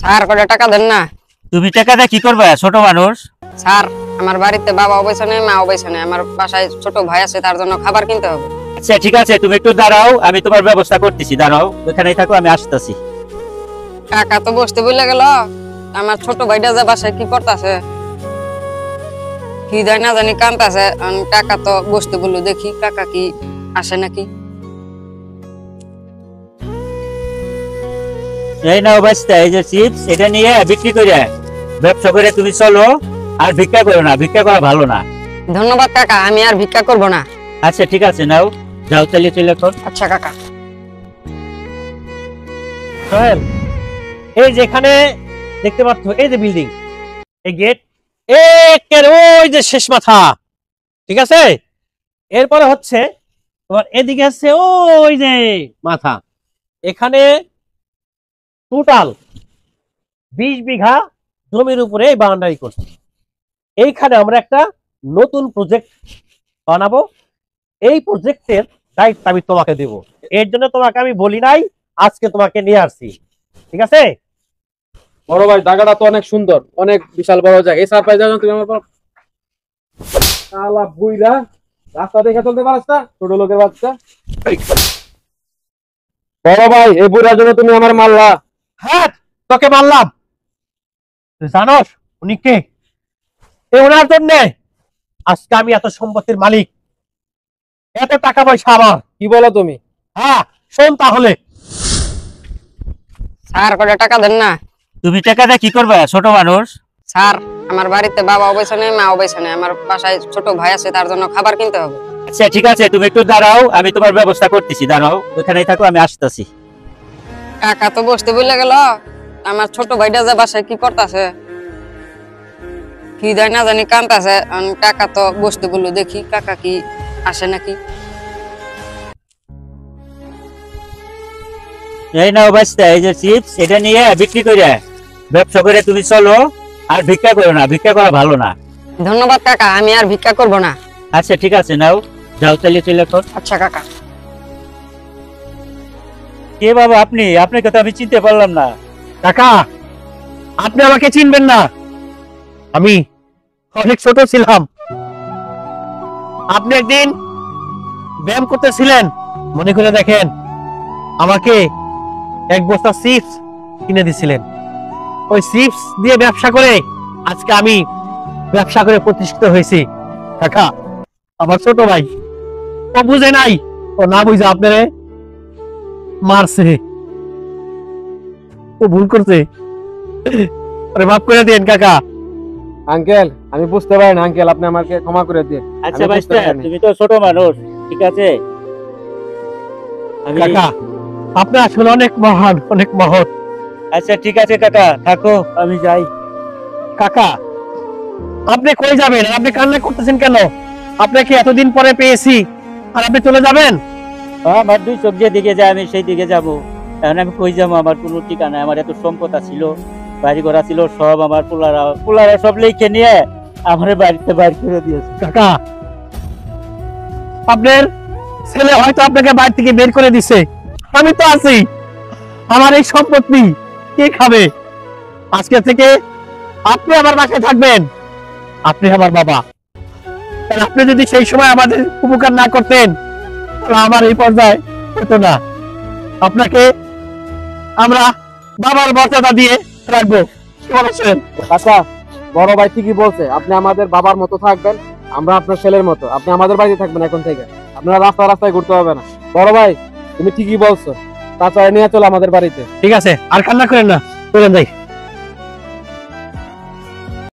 Sir কত টাকা দেন না? তুমি টাকা দিয়ে কি করবে ছোট মানুষ? স্যার আমার বাড়িতে বাবা অবশ্য নেই, মা অবশ্য নেই, আমার বাসায় ছোট ভাই আছে, তার জন্য খাবার কিনতে হবে। আচ্ছা ঠিক আছে, তুমি একটু দাঁড়াও, আমি তোমার ব্যবস্থা করতেছি। দাঁড়াও, ওখানেই থাকো, আমি আসতেছি। কাকা তো বসতে বলে গেল, আমার ছোট ভাইটা যে বাসায় কি করতেছে কি দেয় না জানি, কান্তাছে। কাকা তো বসতে বললো, দেখি কাকা কি আসে নাকি। এই নাও বাচ্চা, এই যে চিপস, এটা নিয়ে বিক্রি করে ব্যবসা করে তুমি চলো, আর ভিক্ষা করো না, ভিক্ষা করা ভালো না। ধন্যবাদ কাকা, আমি আর ভিক্ষা করব না। আচ্ছা ঠিক আছে, নাও যাও, চলে চলে এখন। আচ্ছা কাকা। এই যেখানে দেখতে পাচ্ছ, এই যে বিল্ডিং, এই গেট, ওই যে শেষ মাথা, ঠিক আছে। এরপরে হচ্ছে তোমার এদিকে আছে ওই যে মাথা। এখানে টোটাল 20 বিঘা জমির উপরে এই বাউন্ডারি করছি। এইখানে আমরা একটা নতুন প্রজেক্ট বানাবো। এই প্রজেক্টের দায়িত্ব আমি তোমাকে দেব। এর জন্য তোমাকে আমি বলি নাই, আজকে তোমাকে নিয়ে আসছি, ঠিক আছে। বড় ভাই, জায়গাটা তো অনেক সুন্দর, অনেক বিশাল বড় জায়গা। এই সারপ্রাইজ জানো তুমি আমার শালা বুইরা রাস্তা দেখে চলতে পারছ না, ছোট লোকের বাচ্চা। বড় ভাই, এই বুইরার জন্য তুমি আমার মারলা। হ্যাঁ, তোকে মারলাম। তুই জানোস উনি কে? এই ওনার জন্য আজকে আমি এত সম্পত্তির মালিক, এত টাকা পয়সা আমার। কি বলো তুমি? হ্যাঁ, শোন তাহলে। স্যার কত টাকা দেন না? তুমি টাকা দিয়ে কি করবে ছোট মানুষ? স্যার আমার বাড়িতে বাবা অবশ্য নেই, মা অবশ্য নেই, আমার বাসায় ছোট ভাই আছে, তার জন্য খাবার কিনতে হবে। আচ্ছা ঠিক আছে, তুমি একটু দাঁড়াও, আমি তোমার ব্যবস্থা করতেছি। দাঁড়াও, ওখানেই থাকো, আমি আসতেছি। কাকা তো বসতে বলে গেল, আমার ছোট ভাইটা যে বাসায় কি করতেছে কি দেয় না জানি, কান্তাছে। কাকা তো বসতে বললো, দেখি কাকা কি আসে নাকি। এই নাও বাচ্চা, এই যে চিপস, এটা নিয়ে বিক্রি করে ব্যবসা করে তুমি চলো, আর ভিক্ষা করো না, ভিক্ষা করা ভালো না। ধন্যবাদ কাকা, আমি আর ভিক্ষা করব না। আচ্ছা ঠিক আছে, নাও যাও, চলে চলে এখন। আচ্ছা কাকা। কে বাবা আপনি? আপনাকে তো আমি চিনতে পারলাম না। কাকা, আপনি আমাকে চিনবেন না, আমি অনেক ছোট ছিলাম। আপনি একদিন ব্যায়াম করতেছিলেন, মনে করে দেখেন, আমাকে এক বস্তা চিপস কিনে দিছিলেন। ওই চিপস দিয়ে ব্যবসা করে আজকে আমি ব্যবসা করে প্রতিষ্ঠিত হয়েছি। কাকা, আমার ছোট ভাই, ও বুঝে নাই, ও না বুঝে আপনারে মারছে, ও ভুল করছে, আরে মাফ করে দেন কাকা। আঙ্কেল, আমি বুঝতে পারি না আঙ্কেল, আপনি আমাকে ক্ষমা করে দিন। আচ্ছা আমি বুঝতে বাচ্চা, পারিনি। তুমি তো ছোট মানুষ, ঠিক আছে। কাকা, আপনি আসলে অনেক মহান, অনেক মহৎ। আচ্ছা ঠিক আছে কাকা, থাকো, আমি যাই। কাকা, আপনি কই যাবেন? আপনি কান্না করতেছেন কেন? আপনাকে এতদিন পরে পেয়েছি আর আপনি চলে যাবেন? আমার দুই চোখ যে দিকে যায়, আমি সেই দিকে যাব। এখন আমি কই যাবো? আমার কোনো ঠিকানা, আমার এত সম্পদ ছিল, বাড়ি ঘোড়া ছিল, সব আমার পোলারা সব লিখে নিয়ে আমার বাড়িতে বাইর করে দিয়েছে। কাকা, আপনার ছেলে হয়তো আপনাকে বাড়ি থেকে বের করে দিছে, আমি তো আছি, আমার এই সম্পত্তি কে খাবে? আজকে থেকে আপনি আমার বাসায় থাকবেন, আপনি আমার বাবা। আর আপনি যদি সেই সময় আমাদের উপকার না করতেন, তাহলে আমার এই পর্যায়ে হতো না। আপনাকে আমরা বাবার মর্যাদা দিয়ে রাখবো, কি বলেছেন? কাকা, বড় ভাই ঠিকই বলছে, আপনি আমাদের বাবার মতো থাকবেন, আমরা আপনার ছেলের মতো। আপনি আমাদের বাড়িতে থাকবেন এখন থেকে, আপনারা রাস্তায় রাস্তায় ঘুরতে হবে না। বড় ভাই, তুমি ঠিকই বলছো, তাছাড়া নিয়ে চলো আমাদের বাড়িতে। ঠিক আছে, আর কান্না করেন না, চলেন যাই।